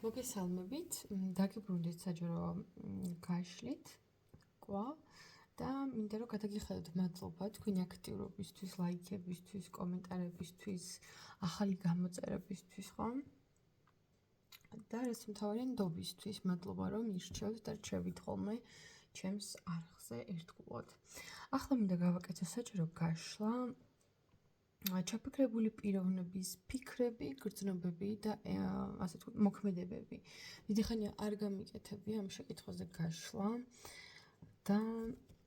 მოგესალმებით. დაგიბრუნდით საჯარო გაშლით კვლავ და მინდა რომ გადაგიხადოთ მადლობა თქვენი აქტიურობისთვის, ლაიქებისთვის, კომენტარებისთვის, ახალი გამოწერებისთვის, ხო? და რაც მთავარია ნდობისთვის, მადლობა რომ ირჩევთ და რჩევით ხოლმე ჩემს არხზე ერთგულად. ახლა მინდა გავაკეთო საჯარო გაშლა ჩაფიქრებული პიროვნების ფიქრები, გრძნობები და ასე ვთქვათ, მოქმედებები. დიდი ხანია არ გამიკეთებია ამ შეკითხვაზე გაშლა და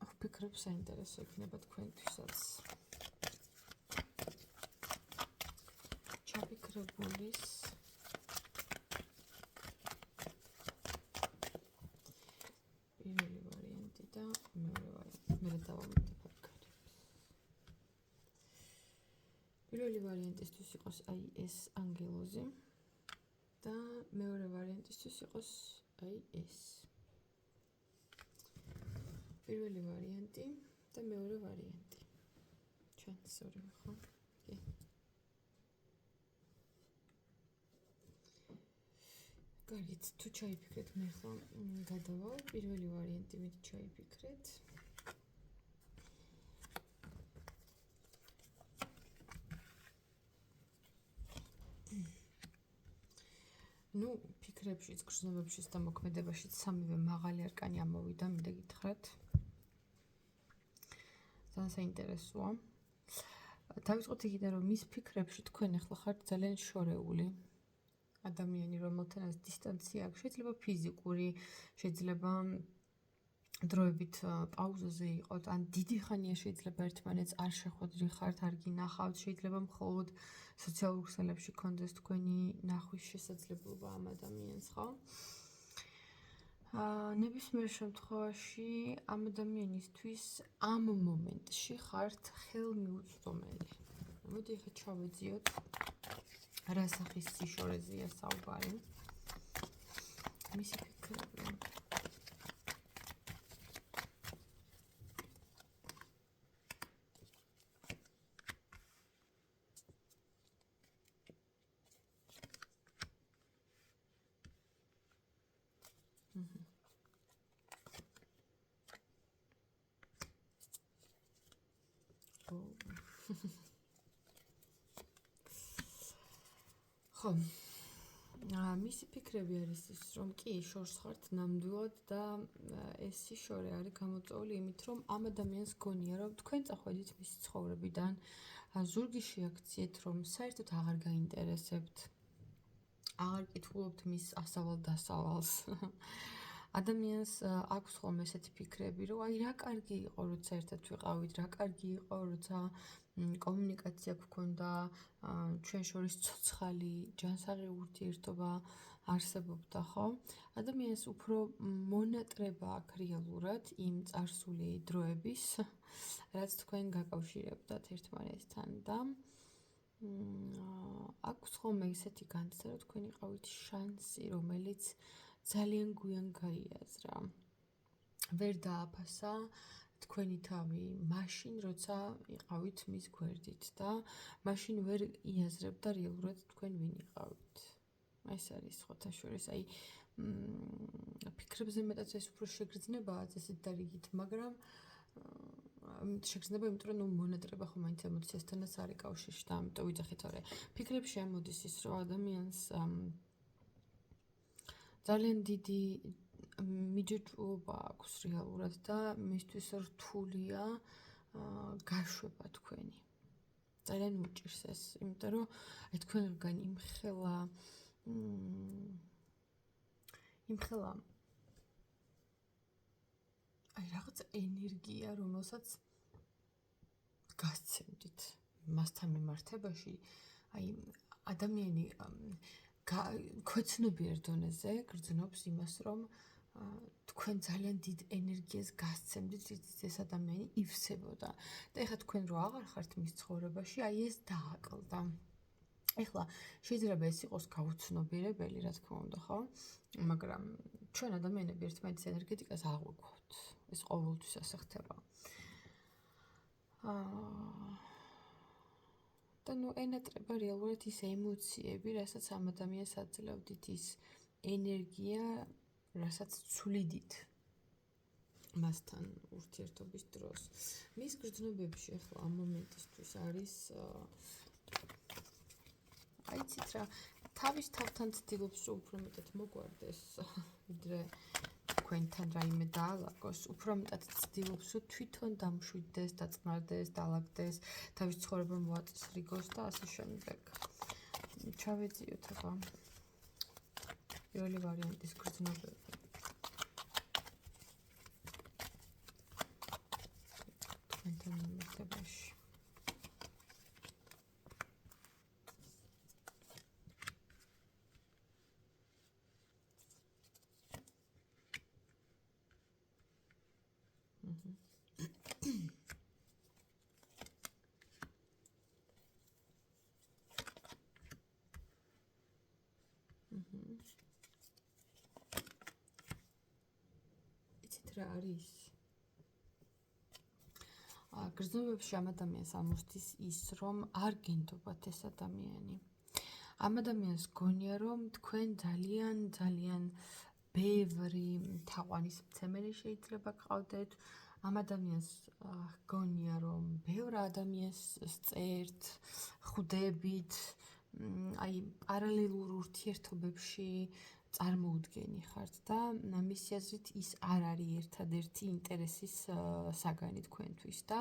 ვფიქრობ საინტერესო იქნება თქვენთვისაც. ჩაფიქრებულის პირველი ვარიანტი და მეორე ვარიანტი. მე დავამატებ. პირველი ვარიანტისთვის იყოს აი ეს ანგელოზი და მეორე ვარიანტისთვის იყოს აი ეს. პირველი ვარიანტი და მეორე ვარიანტი. ჩვენ სწორია, ხო? კი. კარგით, თუ ჩაიფიქრეთ, მე ახლა გადავალ პირველი ვარიანტი მით ჩაიფიქრეთ. ნუ ფიქრებშიც, გრძნობებშიც და მოქმედებაშიც სამივე მაღალი არკანი ამოვიდა, მინდა გითხრათ. ძალიან საინტერესოა. დავიწყოთ იქიდან, რომ მის ფიქრებში თქვენ ახლა ხართ ძალიან შორეული ადამიანი, რომელთანაც დისტანცია აქვს, შეიძლება ფიზიკური, შეიძლება დროებით პაუზაზე იყოთ, ან დიდი ხანია შეიძლება ერთმანეთს არ შეხვედრი ხართ, არ გინახავთ, შეიძლება მხოლოდ სოციალურ ქსელებში გქონდეს თქვენი ნახვის შესაძლებლობა ამ ადამიანს, ხო? ნებისმიერ შემთხვევაში ამ ადამიანისთვის ამ მომენტში ხართ ხელმიუწვდომელი. მოდი ახლა ჩავეძიოთ რა სახის სიშორეზეა საუბარი. მისი ფიქრები. ხო, მისი ფიქრები არის ის, რომ კი, შორს ხართ ნამდვილად და ეს სიშორე არის გამოწვეული იმით, რომ ამ ადამიანს გონია, რომ თქვენ წახვედით მისი ცხოვრებიდან, ზურგი შეაქციეთ, რომ საერთოდ აღარ გაინტერესებთ, აღარ კითხულობთ მის ასავალ-დასავალს. ადამიანს აქვს ხოლმე ესეთი ფიქრები, რომ აი რა კარგი იყო, როცა ერთად ვიყავით, რა კარგი იყო, როცა კომუნიკაცია გქონდა, ჩვენ შორის ცოცხალი, ჯანსაღი ურთიერთობა არსებობდა, ხო? ადამიანს უფრო მონატრება აქვს რეალურად იმ წარსული დროების, რაც თქვენ გაკავშირებდათ ერთმანეთთან და აქვს ხოლმე ესეთი განცდა, რომ თქვენ იყავით შანსი, რომელიც ძალიან გვიან გაიაზრა. ვერ დააფასა თქვენი თავი მაშინ, როცა იყავით მის გვერდით და მაშინ ვერ იაზრებდა რეალურად თქვენ ვინ იყავით. ეს არის სხვათა შორის, აი ფიქრებზე მეტად ეს უფრო შეგრძნებაა წესით და რიგით, მაგრამ შეგრძნება, იმიტომ რომ მონატრება ხომ მაინც ემოციასთანაც არის კავშირში და ამიტომ ვიძახით, ორი. ფიქრებში ამოდის ის, რომ ადამიანს ძალიან დიდი მიჯაჭვობა აქვს რეალურად და მისთვის რთულია გაშვება თქვენი. ძალიან უჭირს ეს, იმიტომ რომ აი თქვენგან იმხელა აი რაღაც ენერგია, რომელსაც გასცემდით მასთან მიმართებაში, აი ადამიანი ქვეცნობიერ დონეზე გრძნობს იმას, რომ თქვენ ძალიან დიდ ენერგიას გასცემდით, რის ეს ადამიანი ივსებოდა. და ეხლა თქვენ რო აღარ ხართ მის ცხოვრებაში, აი ეს დააკლდა. ეხლა შეიძლება ეს იყოს გაუცნობიერებელი, რა თქმა უნდა, ხო? მაგრამ ჩვენ ადამიანები ერთმანეთის ენერგეტიკას აღვიქვთ. ეს ყოველთვის ასე ხდება. და ნუ ენატრება რეალურად ის ემოციები, რასაც ამ ადამიანს აძლევდით, ის ენერგია, რასაც ცვლიდით მასთან ურთიერთობის დროს. მის გრძნობებში ახლა ამ მომენტისთვის არის აიცით რა, თავის თავთან ცდილობს, რომ უფრო მეტად მოგვარდეს, ვიდრე თქვენთან რაიმე დაალაგოს, უფრო მეტად ცდილობს, რომ თვითონ დამშვიდდეს, დაწყნარდეს, დაალაგდეს, თავის ცხოვრება მოაწესრიგოს და ასე შემდეგ. ჩავეძიოთ ახლა პირველი ვარიანტის გრძნობები. თქვენთან მიმართებაში. იცით რა არის? გრძნობებში ამ ადამიანს ამოსდის ის, რომ არ გენდობათ ეს ადამიანი. ამ ადამიანს გონია, რომ თქვენ ძალიან ბევრი თაყვანისმცემელი შეიძლება გყავდეთ. ამ ადამიანს გონია, რომ ბევრ ადამიანს სწერთ, ხვდებით, აი პარალელურ ურთიერთობებში წარმოუდგენი ხართ და მისი აზრით ის არ არის ერთადერთი ინტერესის საგანი თქვენთვის და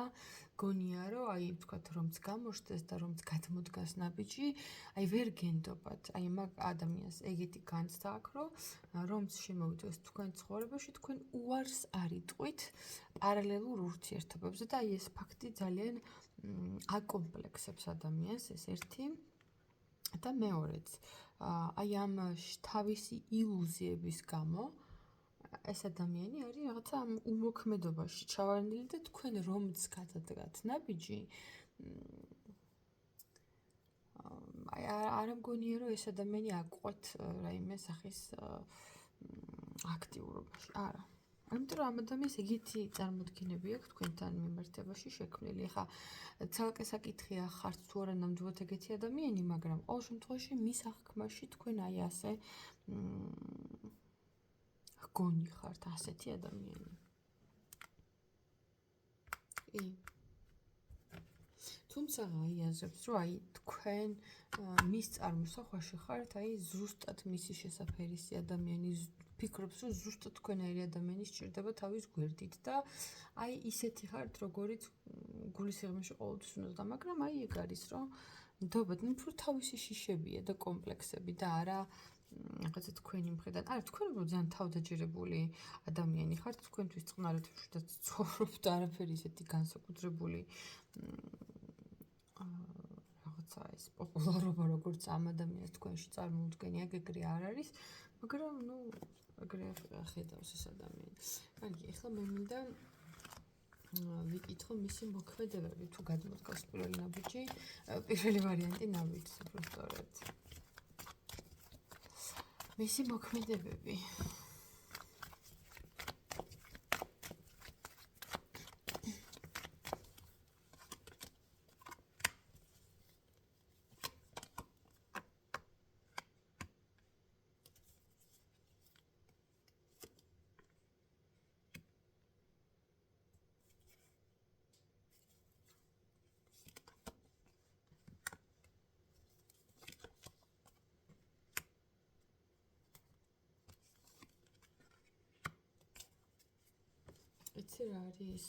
გონია, რომ აი ვთქვათ, რომც გამოშდეს და რომც გადმოდგას ნაბიჯი, აი ვერ გენდობათ. აი მაგ ადამიანს ეგეთი განცდა აქვს, რომც შემოვიდეს თქვენ ცხოვრებაში, თქვენ უარს არიტყვით პარალელურ ურთიერთობებზე და აი ეს ფაქტი ძალიან აკომპლექსებს ადამიანს, ეს ერთი. და მეორეც, აი ამ თავისი ილუზიების გამო ეს ადამიანი არის რაღაცა უმოქმედობაში ჩავარდნილი და თქვენ რომც გადადგათ ნაბიჯი, აი არ მგონია, რომ ეს ადამიანი აკვეთ რაიმე სახის აქტიურობაში. არა. ამიტომ ამ ადამიანს ეგეთი წარმოდგენები აქვს თქვენთან მიმართებაში შექმნილი. ხა ცალკე საკითხია, ხართ თუ არა ნამდვილად ეგეთი ადამიანი, მაგრამ ყოველ შემთხვევაში მის აღქმაში თქვენ აი ასე გონი ხართ ასეთი ადამიანი. თუმცა აიაზრებს, რომ აი თქვენ მის წარმოსახვაში ხართ, აი ზუსტად მისი შესაფერისი ადამიანი, ფიქრობს, რომ ზუსტად თქვენაირი ადამიანი სჭირდება თავის გვერდით და აი ისეთი ხართ, როგორიც გულის სიღრმეში ყოველთვის უნდა, მაგრამ აი ეგ არის, რომ ნდობად, უფრო თავისი შიშებია და კომპლექსები და არა რაღაცა თქვენი მხრიდან. არა, თქვენ ძალიან თავდაჯერებული ადამიანი ხართ, თქვენთვის წყნარად შვიდად ცხოვრობთ, არაფერი ისეთი განსაკუთრებული რაღაცა ეს პოპულარობა, როგორც ამ ადამიანს თქვენში წარმოუდგენია, ეგრე არ არის, მაგრამ ნუ ეგრე ხედავს ეს ადამიანი. კარგი, ახლა მე მინდა ვიკითხო მისი მოქმედებები, თუ გადმოდგავს პირველი ნაბიჯი, პირველი ვარიანტი ნაბიჯს, უფრო სწორედ. მისი მოქმედებები. იცი რა არის?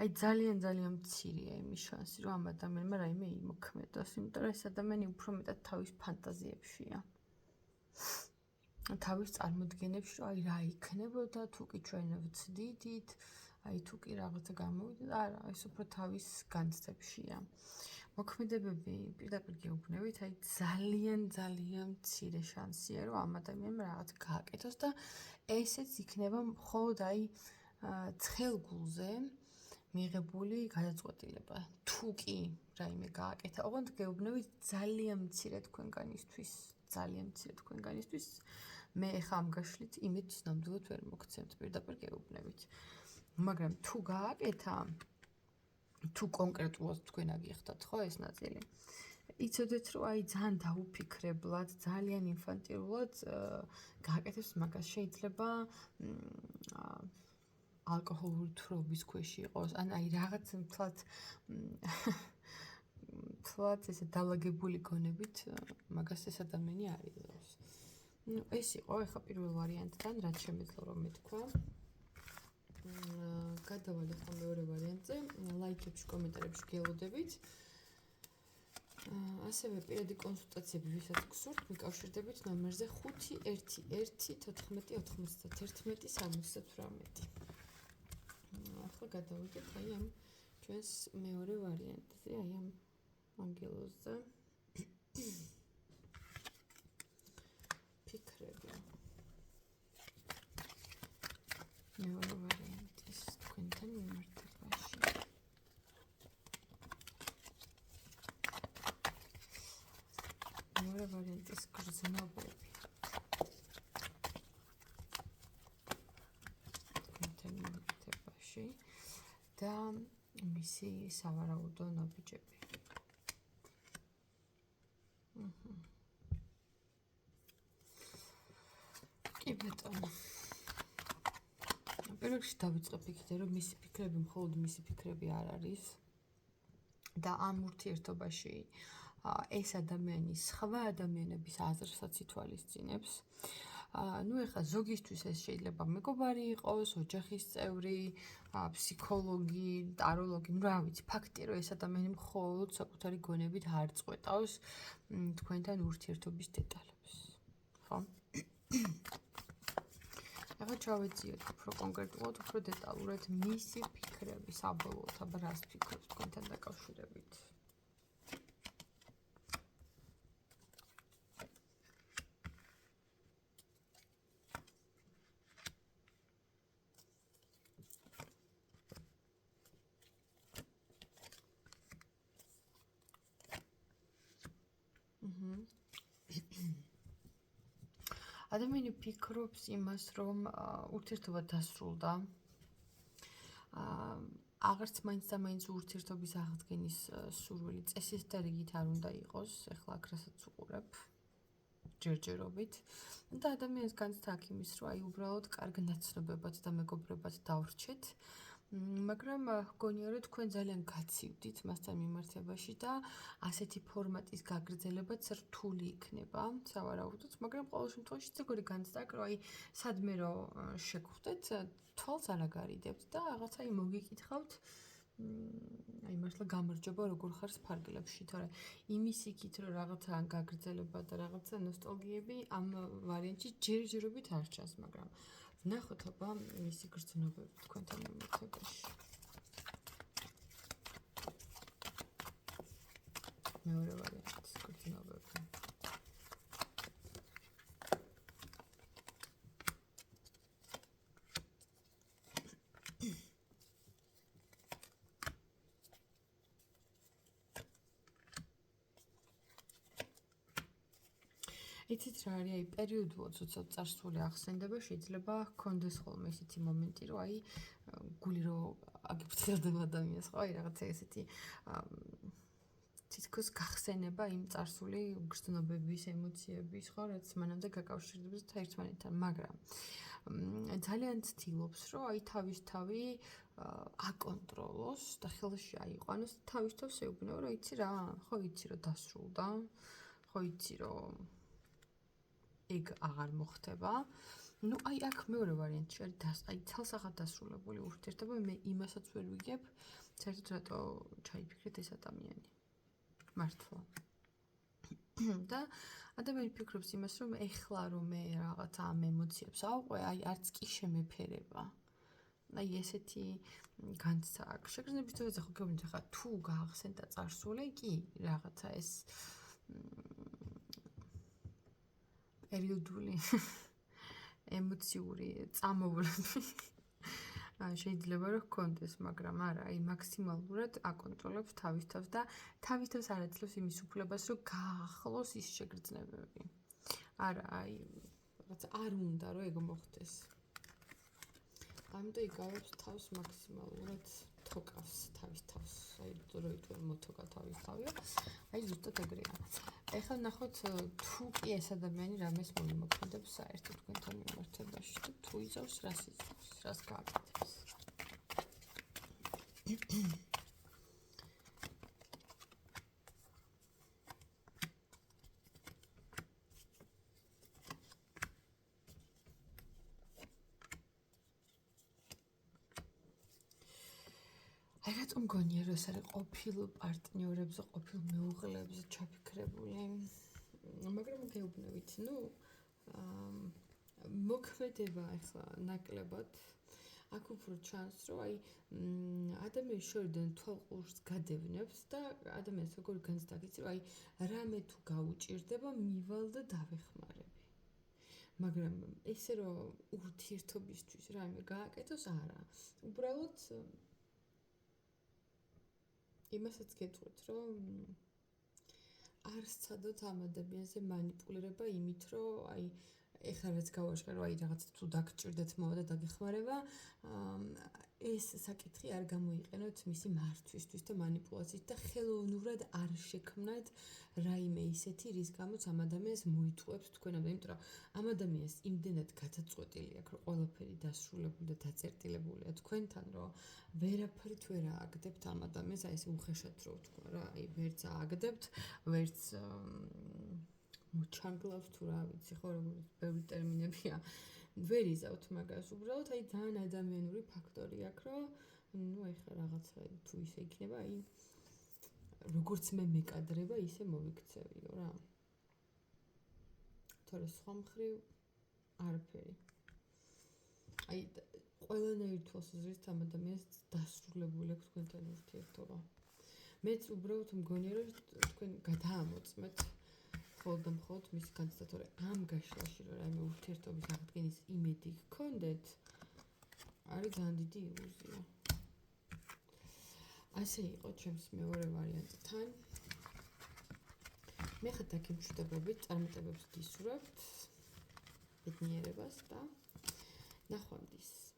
აი ძალიან მცირეა იმის შანსი, რომ ამ ადამიანმა რაიმე იმოქმედოს, იმიტომ რომ ეს ადამიანი უფრო მეტად თავის ფანტაზიებშია. თავის წარმოდგენებში, რომ აი რა იქნებოდა, თუ კი ჩვენ ვცდიდით, აი თუ კი რაღაცა გამოვიდა, არა, ეს უფრო თავის განცდებშია. მოქმედებები პირდაპირ გეუბნებით, აი ძალიან მცირე შანსია, რომ ამ ადამიანმა რაღაც გააკეთოს და ესეც იქნება მხოლოდ აი ცხელგულზე მიღებული გადაწყვეტილება. თუ კი რაიმე გააკეთა, ოღონდ გეუბნებით ძალიან მცირე თქვენგანისთვის, მე ხა ამ გაშლით იმედს ნამდვილად ვერ მოგცემთ, პირდაპირ გეუბნებით. მაგრამ თუ გააკეთა, თუ კონკრეტულად თქვენ აგიხდათ, ხო ეს ნაწილი, იცოდეთ რომ აი ძალიან დაუფიქრებლად, ძალიან ინფანტილურად გააკეთებს მაგას. შეიძლება ალკოჰოლური თრობის ქვეშ იყოს, ან აი რაღაც თლად ესე დალაგებული გონებით მაგას ეს ადამიანი არ იღებს. ნუ ეს იყო ახლა პირველ ვარიანტთან, რაც შემეძლო რომ მეთქვა. გადავალ ახლა მეორე ვარიანტზე, ლაიქებში, კომენტარებში გელოდებით. ასევე პირადი კონსულტაციები ვისაც გსურთ, მიკავშირდებით ნომერზე 51191 ახლა გადავიდეთ აი ამ ჩვენს მეორე ვარიანტზე, აი ამ ანგელოზზე. ფიქრები. მეორე ვარიანტის თქვენთან მიმართებაში. მეორე ვარიანტის გრძნობები. თქვენთან მიმართებაში და მისი სავარაუდო ნაბიჯები. კი ბატონო. პირველ რიგში დავიწყებ იქიდან, რომ მისი ფიქრები მხოლოდ მისი ფიქრები არ არის და ამ ურთიერთობაში ეს ადამიანი სხვა ადამიანების აზრსაც ითვალისწინებს. ნუ ეხლა ზოგისთვის ეს შეიძლება მეგობარი იყოს, ოჯახის წევრი, ფსიქოლოგი, ტაროლოგი, ნუ რა ვიცი, ფაქტია რომ ეს ადამიანი მხოლოდ საკუთარი გონებით არ წყვეტავს თქვენთან ურთიერთობის დეტალებს. ხო? ახლა ჩავეციოთ უფრო კონკრეტულად, უფრო დეტალურად მისი ფიქრები, საბოლოოდ, აბა რას ფიქრობს თქვენთან დაკავშირებით. ადამიანი ფიქრობს იმას, რომ ურთიერთობა დასრულდა. აღარც მაინც და მაინც ურთიერთობის აღდგენის სურვილი წესით და რიგით არ უნდა იყოს, ეხლა აქ რასაც უყურებ ჯერჯერობით. და ადამიანს განცდა აქ იმის, რომ აი უბრალოდ კარგ ნაცნობებად და მეგობრებად დავრჩეთ. მაგრამ გონია რომ თქვენ ძალიან გაცივდით მასთან მიმართებაში და ასეთი ფორმატის გაგრძელებაც რთული იქნება სავარაუდოდ, მაგრამ ყოველ შემთხვევაში ზოგადად განცდა, რომ აი სადმე რომ შეგხვდეთ, თვალს არ აგარიდებთ და რაღაცა აი მოგიკითხავთ, აი მართლა გამარჯობა როგორ ხარ სფარგლებში, თორე იმის იქით რომ რაღაცა გაგრძელება და რაღაცა ნოსტალგიები ამ ვარიანტში ჯერჯერობით არ ჩანს, მაგრამ ნახოთ აბა მისი გრძნობები თქვენთან მიმართებაში. მეორე ვარიანტის გრძნობები. იცით რა არის, აი პერიოდულად ცოტა წარსული ახსენდება, შეიძლება ჰქონდეს ხოლმე ესეთი მომენტი, რომ აი გული რო აგიფრთხილდება ადამიანს, ხო, აი რაღაცა ესეთი თითქოს გახსენება იმ წარსული გრძნობების, ემოციების, ხო, რაც მანამდე გაკავშირდებოდა ერთმანეთთან, მაგრამ ძალიან ცდილობს, რომ აი თავისთავი აკონტროლოს და ხელში აიყვანოს, თავისთავად ეუბნება, რომ იცი რა, ხო იცი რომ დასრულდა, ხო იცი რომ ეგ აღარ მოხდება. ნუ აი აქ მეორე ვარიანტი არის აი ცალსახად დასრულებული ურთიერთობა, მე იმასაც ვერ ვიგებ, საერთოდ რატო ჩაიფიქრეთ ეს ადამიანი. მართლა. და ადამიანი ფიქრობს იმას, რომ ეხლა რომ მე რაღაცა ამ ემოციებს ავყვე, აი არც კი შემეფერება. აი ესეთი განცდა აქვს. შეგრძნების დონეზე ხო გეუბნით, ახლა თუ გაახსენდა წარსული, კი რაღაცა ეს პერიოდული ემოციური წამოვლები შეიძლება რომ ჰქონდეს, მაგრამ არა, აი მაქსიმალურად აკონტროლებს თავის თავს და თავის თავს არ აძლევს იმის უფლებას, რომ გაახლოს ის შეგრძნებები. არა, აი რაღაც არ უნდა რომ ეგ მოხდეს. ამიტომ იგავებს თავს მაქსიმალურად მოთოკავს თავის თავს, აი დროით ვერ მოთოკა თავის თავია. აი ზუსტად ეგრეა. ეხლა ნახოთ თუ კი ეს ადამიანი რამეს მომიმოქმედებს საერთოდ თქვენთან მიმართებაში და თუ იზავს, რას იზავს, რას გააკეთებს. აი რატომ გონია რომ ეს არის ყოფილ პარტნიორებზე, ყოფილ მეუღლეებზე ჩაფიქრებული? მაგრამ გეუბნებით, მოქმედება ახლა ნაკლებად აქ უფრო ჩანს, რომ აი ადამიანის შორიდან თვალყურს გადევნებს და ადამიანს როგორ განცდაგიც, რომ აი რამე თუ გაუჭირდება, მივალ და დავეხმარები. მაგრამ ესე რომ ურთიერთობისთვის რამე გააკეთოს, არა. უბრალოდ იმასაც გეტყვით, რომ არ სცადოთ ამ ადამიანზე манипуლირება იმით, რომ აი ეხლა რაც გავაშკარო, აი რაღაც თუ დაგჭირდეთ მოვა და დაგეხმარება, ეს საკითხი არ გამოიყენოთ მისი მართვისთვის და манипуლაციით და ხელოვნურად არ შექმნათ რაიმე ისეთი, რის გამოც ამ ადამიანს მოითხოვებს თქვენამდე, იმიტომ რომ ამ ადამიანს იმდენად გადაწყვეტილი აქვს, რომ ყველაფერი დასრულებული და დაწერტილებულია თქვენთან, რომ ვერაფრით ვერ ააგდებთ ამ ადამიანს, აი ეს უხეშად რო ვთქვა რა, აი ვერც ააგდებთ, ვერც მოჩანგლავს თუ რა ვიცი, ხო როგორ ბევრი ტერმინებია. ვერ იზავთ მაგას, უბრალოდ აი ძალიან ადამიანური ფაქტორი აქვს, რომ ეხლა რაღაცა თუ ისე იქნება, აი როგორც მე მეკადრება, ისე მოვიქცევიო რა. თორე სხვა მხრივ არაფერი. აი ყველანაირ თვალსაზრისით ამ ადამიანს დასრულებული აქვს თქვენთან ურთიერთობა. მეც უბრალოდ მგონია, რომ თქვენ გადაამოწმეთ მხოლოდ და მხოლოდ მისი განცდა, რომ ამ გაშლაში რომ რაიმე ურთიერთობის აღდგენის იმედი გქონდეთ, არის ძალიან დიდი ილუზია. ასე იყო ჩემს მეორე ვარიანტთან. მე ხა დაგემშვიდობებით, წარმატებებს გისურვებთ, ბედნიერებას და ნახვამდის.